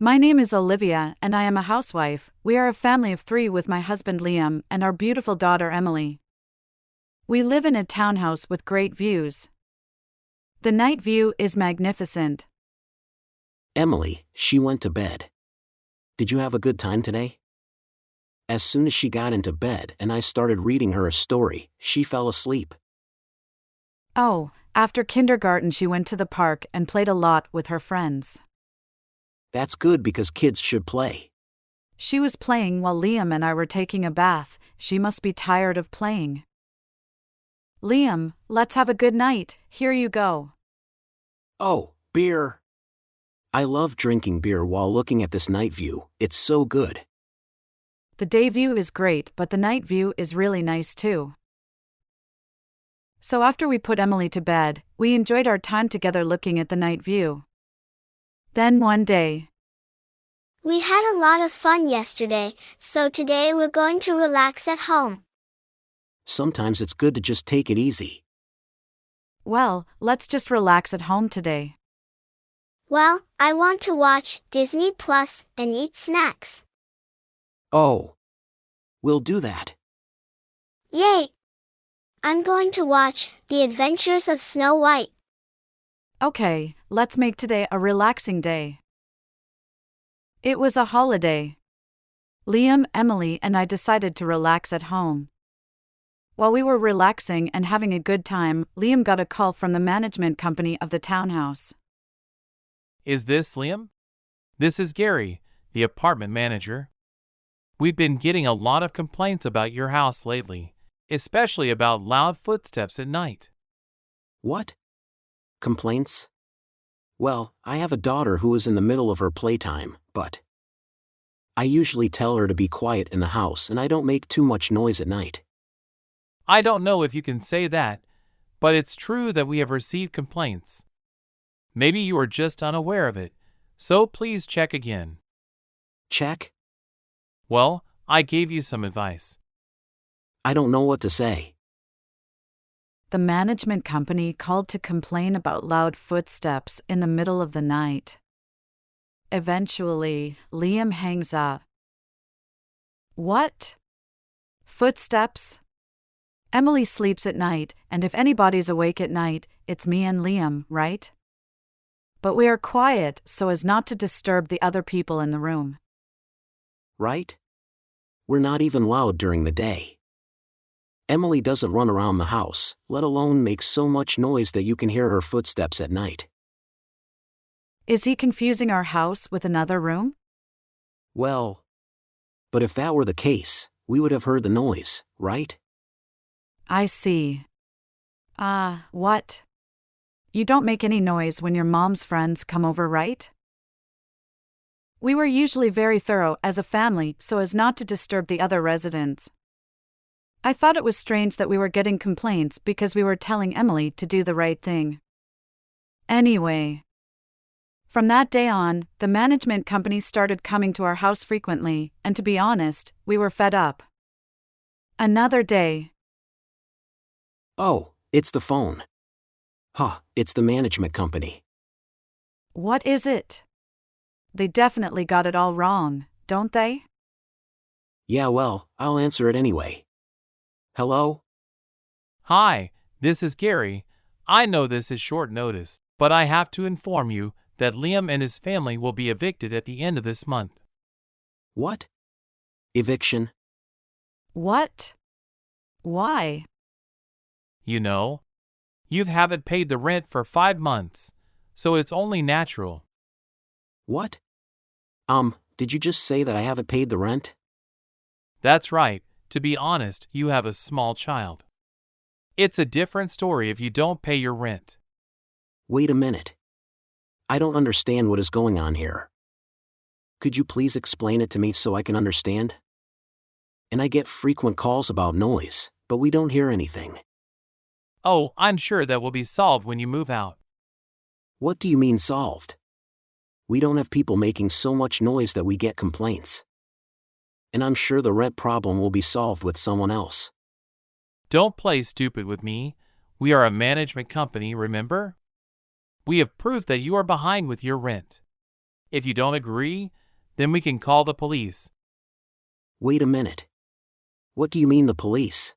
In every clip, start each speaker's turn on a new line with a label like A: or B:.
A: My name is Olivia, and I am a housewife. We are a family of 3 with my husband Liam and our beautiful daughter Emily. We live in a townhouse with great views. The night view is magnificent.
B: Emily, she went to bed. Did you have a good time today? As soon as she got into bed and I started reading her a story, she fell asleep.
A: Oh, after kindergarten she went to the park and played a lot with her friends.
B: That's good because kids should play.
A: She was playing while Liam and I were taking a bath. She must be tired of playing. Liam, let's have a good night. Here you go.
B: Oh, beer. I love drinking beer while looking at this night view. It's so good.
A: The day view is great, but the night view is really nice too. So after we put Emily to bed, we enjoyed our time together looking at the night view. Then one day,
C: We had a lot of fun yesterday, so today we're going to relax at home.
B: Sometimes it's good to just take it easy.
A: well, let's just relax at home today.
C: Well, I want to watch Disney Plus and eat snacks.
B: Oh. We'll do that.
C: Yay! I'm going to watch The Adventures of Snow White.
A: Okay, let's make today a relaxing day. It was a holiday. Liam, Emily, and I decided to relax at home. While we were relaxing and having a good time, Liam got a call from the management company of the townhouse.
D: Is this Liam? This is Gary, the apartment manager. We've been getting a lot of complaints about your house lately, especially about loud footsteps at night.
B: What? Complaints? Well, I have a daughter who is in the middle of her playtime, but I usually tell her to be quiet in the house and I don't make too much noise at night.
D: I don't know if you can say that, but it's true that we have received complaints. Maybe you are just unaware of it, so please check again.
B: Check?
D: Well, I gave you some advice.
B: I don't know what to say.
A: The management company called to complain about loud footsteps in the middle of the night. Eventually, Liam hangs up. What? Footsteps? Emily sleeps at night, and if anybody's awake at night, it's me and Liam, right? But we are quiet so as not to disturb the other people in the room.
B: Right? We're not even loud during the day. Emily doesn't run around the house, let alone make so much noise that you can hear her footsteps at night.
A: Is he confusing our house with another room?
B: Well, but if that were the case, we would have heard the noise, right?
A: I see. What? You don't make any noise when your mom's friends come over, right? We were usually very thorough as a family so as not to disturb the other residents. I thought it was strange that we were getting complaints because we were telling Emily to do the right thing. Anyway, from that day on, the management company started coming to our house frequently, and to be honest, we were fed up. Another day.
B: Oh, it's the phone. It's the management company.
A: What is it? They definitely got it all wrong, don't they?
B: Yeah, well, I'll answer it anyway. Hello?
D: Hi, this is Gary. I know this is short notice, but I have to inform you that Liam and his family will be evicted at the end of this month.
B: What? Eviction?
A: What? Why?
D: You know, you haven't paid the rent for 5 months, so it's only natural.
B: What? Did you just say that I haven't paid the rent?
D: That's right. To be honest, you have a small child. It's a different story if you don't pay your rent.
B: Wait a minute. I don't understand what is going on here. Could you please explain it to me so I can understand? And I get frequent calls about noise, but we don't hear anything.
D: Oh, I'm sure that will be solved when you move out.
B: What do you mean solved? We don't have people making so much noise that we get complaints. And I'm sure the rent problem will be solved with someone else.
D: Don't play stupid with me. We are a management company, remember? We have proof that you are behind with your rent. If you don't agree, then we can call the police.
B: Wait a minute. What do you mean the police?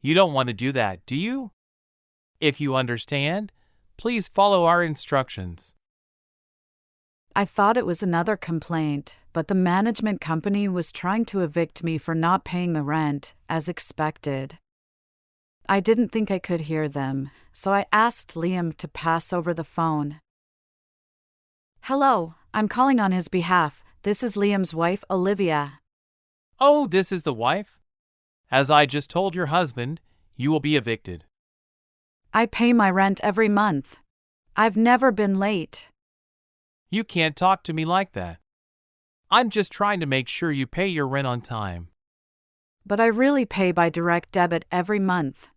D: You don't want to do that, do you? If you understand, please follow our instructions.
A: I thought it was another complaint, but the management company was trying to evict me for not paying the rent, as expected. I didn't think I could hear them, so I asked Liam to pass over the phone. Hello, I'm calling on his behalf. This is Liam's wife, Olivia.
D: Oh, this is the wife? As I just told your husband, you will be evicted.
A: I pay my rent every month. I've never been late.
D: You can't talk to me like that. I'm just trying to make sure you pay your rent on time.
A: But I really pay by direct debit every month.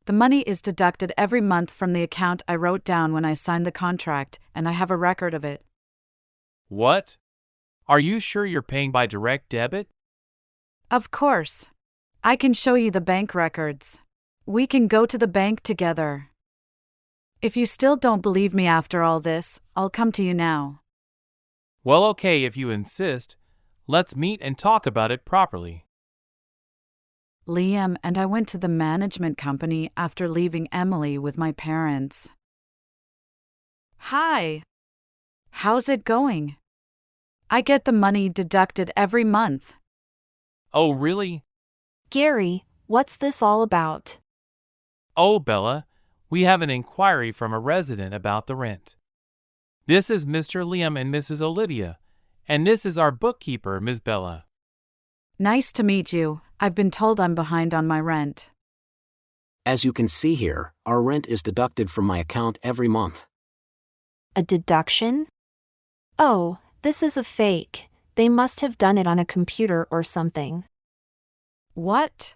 A: The money is deducted every month from the account I wrote down when I signed the contract, and I have a record of it.
D: What? Are you sure you're paying by direct debit?
A: Of course. I can show you the bank records. We can go to the bank together. If you still don't believe me after all this, I'll come to you now.
D: Well, okay, if you insist. Let's meet and talk about it properly.
A: Liam and I went to the management company after leaving Emily with my parents. Hi. How's it going? I get the money deducted every month.
D: Oh, really?
E: Gary, what's this all about?
D: Oh, Bella, we have an inquiry from a resident about the rent. This is Mr. Liam and Mrs. Olivia, and this is our bookkeeper, Ms. Bella.
A: Nice to meet you. I've been told I'm behind on my rent.
B: As you can see here, our rent is deducted from my account every month.
E: A deduction? Oh, this is a fake. They must have done it on a computer or something.
A: What?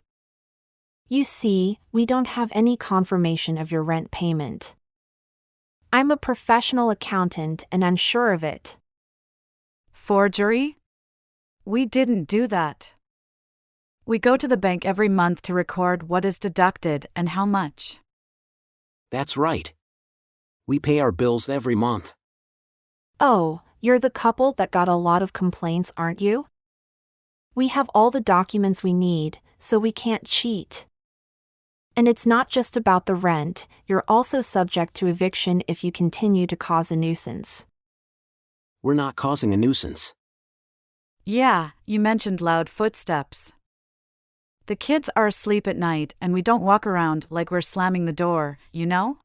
E: You see, we don't have any confirmation of your rent payment. I'm a professional accountant and I'm sure of it.
A: Forgery? We didn't do that. We go to the bank every month to record what is deducted and how much.
B: That's right. We pay our bills every month.
E: Oh, you're the couple that got a lot of complaints, aren't you? We have all the documents we need, so we can't cheat. And it's not just about the rent, you're also subject to eviction if you continue to cause a nuisance.
B: We're not causing a nuisance.
A: Yeah, you mentioned loud footsteps. The kids are asleep at night and we don't walk around like we're slamming the door, you know?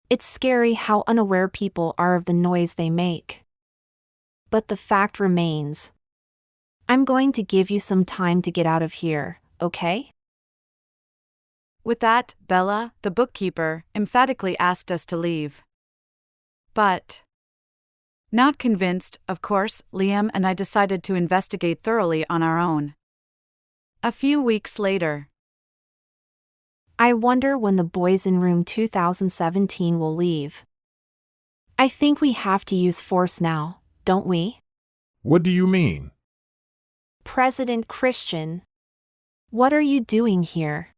E: It's scary how unaware people are of the noise they make. But the fact remains. I'm going to give you some time to get out of here, okay?
A: With that, Bella, the bookkeeper, emphatically asked us to leave. But, not convinced, of course, Liam and I decided to investigate thoroughly on our own. A few weeks later.
E: I wonder when the boys in room 2017 will leave. I think we have to use force now, don't we?
F: What do you mean?
E: President Christian. What are you doing here?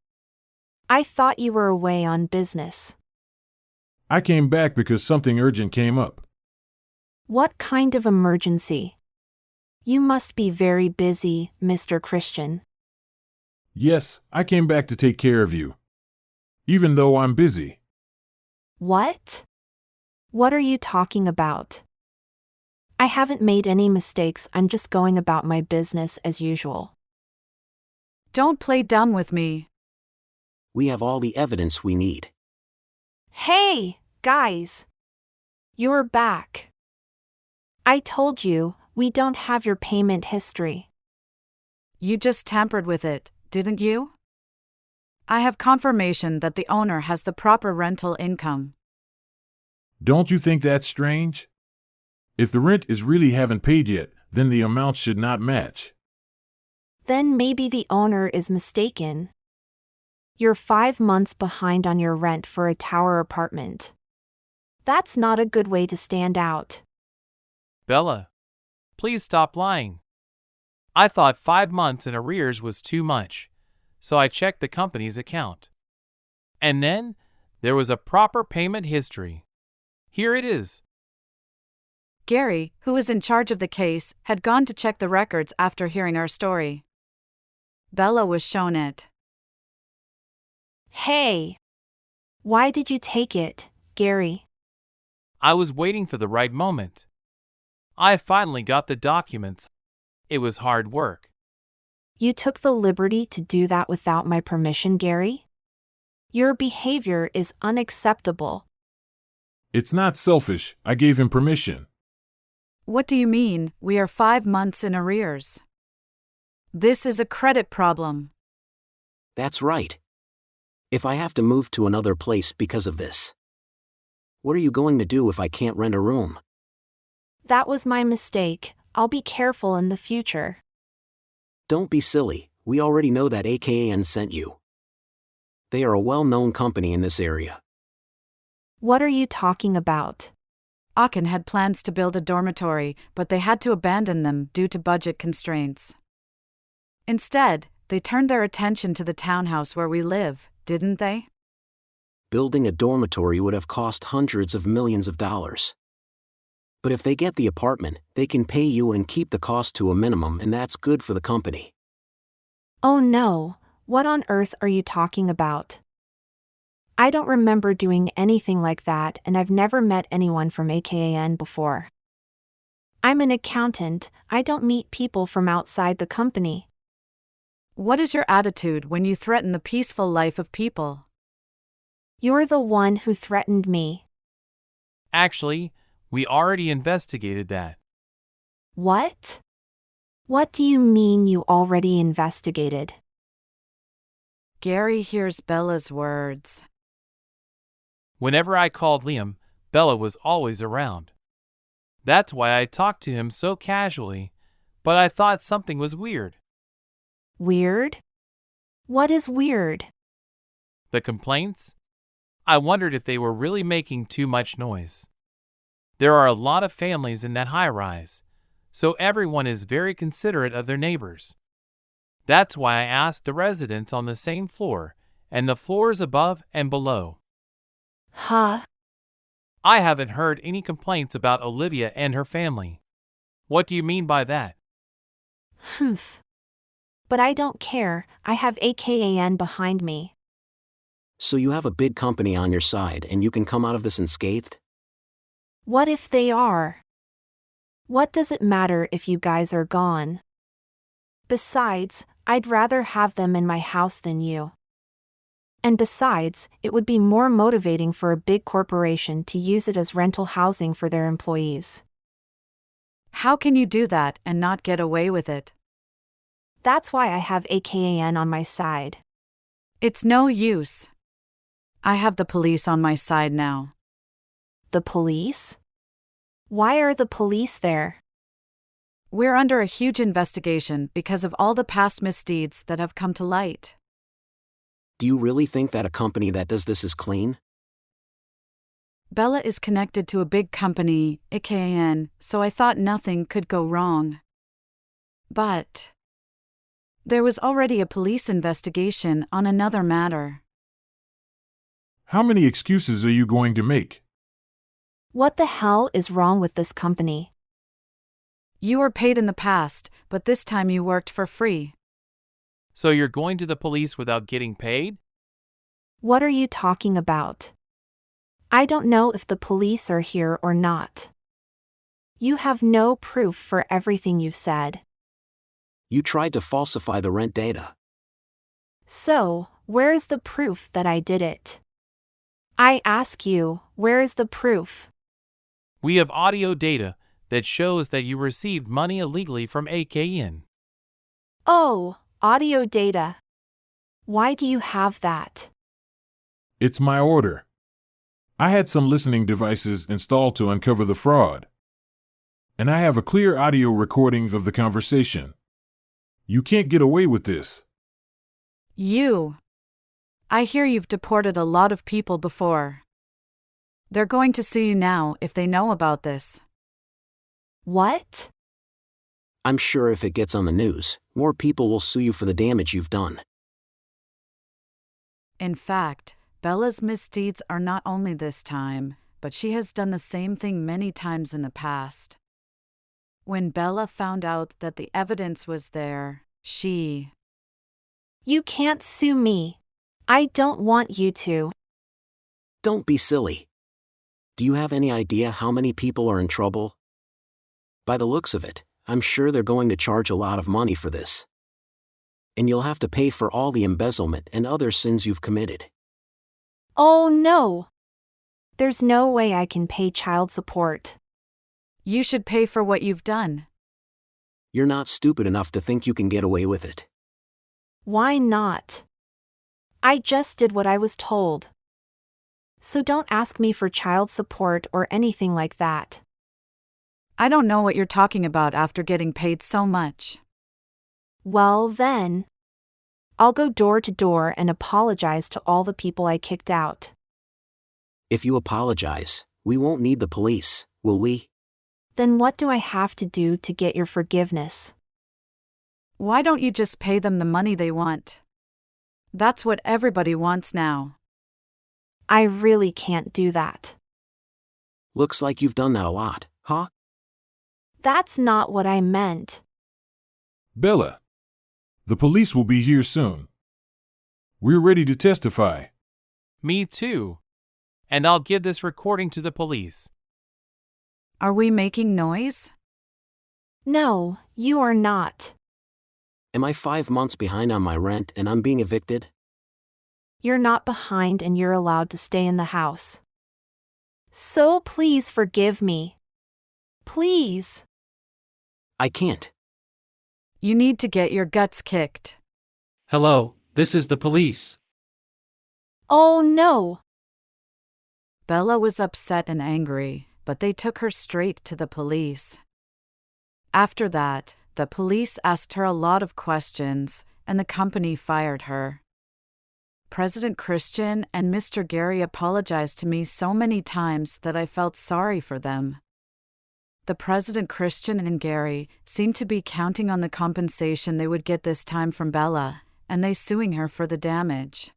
E: I thought you were away on business.
F: I came back because something urgent came up.
E: What kind of emergency? You must be very busy, Mr. Christian.
F: Yes, I came back to take care of you. Even though I'm busy.
E: What? What are you talking about? I haven't made any mistakes, I'm just going about my business as usual.
A: Don't play dumb with me.
B: We have all the evidence we need.
E: Hey, guys! You're back. I told you, we don't have your payment history.
A: You just tampered with it, didn't you? I have confirmation that the owner has the proper rental income.
F: Don't you think that's strange? If the rent is really haven't paid yet, then the amount should not match.
E: Then maybe the owner is mistaken. You're 5 months behind on your rent for a tower apartment. That's not a good way to stand out.
D: Bella, please stop lying. I thought 5 months in arrears was too much, so I checked the company's account. And then, there was a proper payment history. Here it is.
A: Gary, who was in charge of the case, had gone to check the records after hearing our story. Bella was shown it.
E: Hey! Why did you take it, Gary?
D: I was waiting for the right moment. I finally got the documents. It was hard work.
E: You took the liberty to do that without my permission, Gary? Your behavior is unacceptable.
F: It's not selfish. I gave him permission.
A: What do you mean? We are 5 months in arrears. This is a credit problem.
B: That's right. If I have to move to another place because of this, what are you going to do if I can't rent a room?
E: That was my mistake. I'll be careful in the future.
B: Don't be silly. We already know that AKAN sent you. They are a well-known company in this area.
E: What are you talking about?
A: Aachen had plans to build a dormitory, but they had to abandon them due to budget constraints. Instead, they turned their attention to the townhouse where we live, didn't they?
B: Building a dormitory would have cost hundreds of millions of dollars. But if they get the apartment, they can pay you and keep the cost to a minimum, and that's good for the company.
E: Oh no, what on earth are you talking about? I don't remember doing anything like that, and I've never met anyone from AKAN before. I'm an accountant. I don't meet people from outside the company.
A: What is your attitude when you threaten the peaceful life of people?
E: You're the one who threatened me.
D: Actually, we already investigated that.
E: What? What do you mean you already investigated?
A: Gary hears Bella's words.
D: Whenever I called Liam, Bella was always around. That's why I talked to him so casually, but I thought something was weird.
E: Weird? What is weird?
D: The complaints? I wondered if they were really making too much noise. There are a lot of families in that high-rise, so everyone is very considerate of their neighbors. That's why I asked the residents on the same floor and the floors above and below.
E: Huh?
D: I haven't heard any complaints about Olivia and her family. What do you mean by that?
E: Humph. But I don't care. I have AKAN behind me.
B: So you have a big company on your side and you can come out of this unscathed?
E: What if they are? What does it matter if you guys are gone? Besides, I'd rather have them in my house than you. And besides, it would be more motivating for a big corporation to use it as rental housing for their employees.
A: How can you do that and not get away with it?
E: That's why I have AKAN on my side.
A: It's no use. I have the police on my side now.
E: The police? Why are the police there?
A: We're under a huge investigation because of all the past misdeeds that have come to light.
B: Do you really think that a company that does this is clean?
A: Bella is connected to a big company, AKAN, so I thought nothing could go wrong. But there was already a police investigation on another matter.
F: How many excuses are you going to make?
E: What the hell is wrong with this company?
A: You were paid in the past, but this time you worked for free.
D: So you're going to the police without getting paid?
E: What are you talking about? I don't know if the police are here or not. You have no proof for everything you've said.
B: You tried to falsify the rent data.
E: So, where is the proof that I did it? I ask you, where is the proof?
D: We have audio data that shows that you received money illegally from AKN.
E: Oh, audio data. Why do you have that?
F: It's my order. I had some listening devices installed to uncover the fraud. And I have a clear audio recording of the conversation. You can't get away with this.
A: I hear you've deported a lot of people before. They're going to sue you now if they know about this.
E: What?
B: I'm sure if it gets on the news, more people will sue you for the damage you've done.
A: In fact, Bella's misdeeds are not only this time, but she has done the same thing many times in the past. When Bella found out that the evidence was there, she...
E: You can't sue me. I don't want you to.
B: Don't be silly. Do you have any idea how many people are in trouble? By the looks of it, I'm sure they're going to charge a lot of money for this. And you'll have to pay for all the embezzlement and other sins you've committed.
E: Oh no! There's no way I can pay child support.
A: You should pay for what you've done.
B: You're not stupid enough to think you can get away with it.
E: Why not? I just did what I was told. So don't ask me for child support or anything like that.
A: I don't know what you're talking about after getting paid so much.
E: Well then, I'll go door to door and apologize to all the people I kicked out.
B: If you apologize, we won't need the police, will we?
E: Then what do I have to do to get your forgiveness?
A: Why don't you just pay them the money they want? That's what everybody wants now.
E: I really can't do that.
B: Looks like you've done that a lot, huh?
E: That's not what I meant.
F: Bella, the police will be here soon. We're ready to testify.
D: Me too. And I'll give this recording to the police.
A: Are we making noise?
E: No, you are not.
B: Am I 5 months behind on my rent and I'm being evicted?
E: You're not behind and you're allowed to stay in the house. So please forgive me. Please.
B: I can't.
A: You need to get your guts kicked.
G: Hello, this is the police.
E: Oh no.
A: Bella was upset and angry, but they took her straight to the police. After that, the police asked her a lot of questions, and the company fired her. President Christian and Mr. Gary apologized to me so many times that I felt sorry for them. The President Christian and Gary seemed to be counting on the compensation they would get this time from Bella, and they suing her for the damage.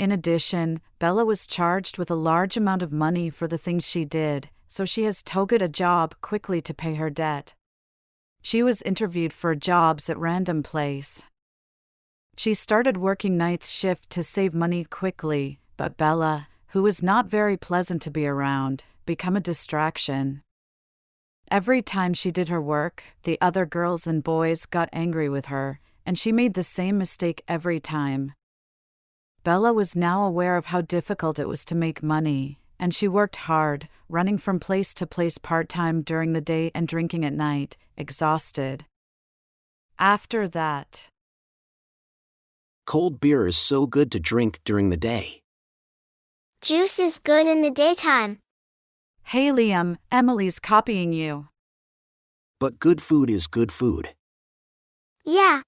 A: In addition, Bella was charged with a large amount of money for the things she did, so she has to get a job quickly to pay her debt. She was interviewed for jobs at random place. She started working night shift to save money quickly, but Bella, who was not very pleasant to be around, became a distraction. Every time she did her work, the other girls and boys got angry with her, and she made the same mistake every time. Bella was now aware of how difficult it was to make money, and she worked hard, running from place to place part-time during the day and drinking at night, exhausted. After that,
B: Cold beer is so good to drink during the day.
C: Juice is good in the daytime.
A: hey Liam, Emily's copying you.
B: But good food is good food.
C: Yeah.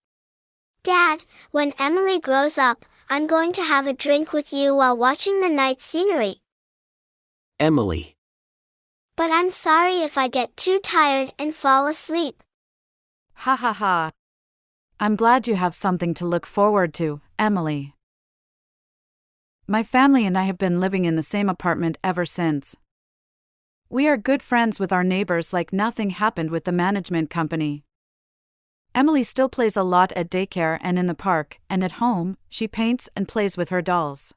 C: Dad, when Emily grows up, I'm going to have a drink with you while watching the night scenery.
B: Emily.
C: But I'm sorry if I get too tired and fall asleep.
A: Ha ha ha. I'm glad you have something to look forward to, Emily. My family and I have been living in the same apartment ever since. We are good friends with our neighbors like nothing happened with the management company. Emily still plays a lot at daycare and in the park, and at home, she paints and plays with her dolls.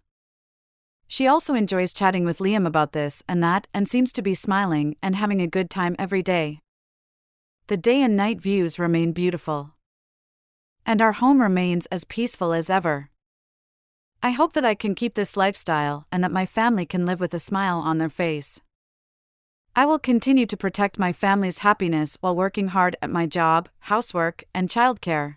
A: She also enjoys chatting with Liam about this and that and seems to be smiling and having a good time every day. The day and night views remain beautiful. And our home remains as peaceful as ever. I hope that I can keep this lifestyle and that my family can live with a smile on their face. I will continue to protect my family's happiness while working hard at my job, housework, and childcare.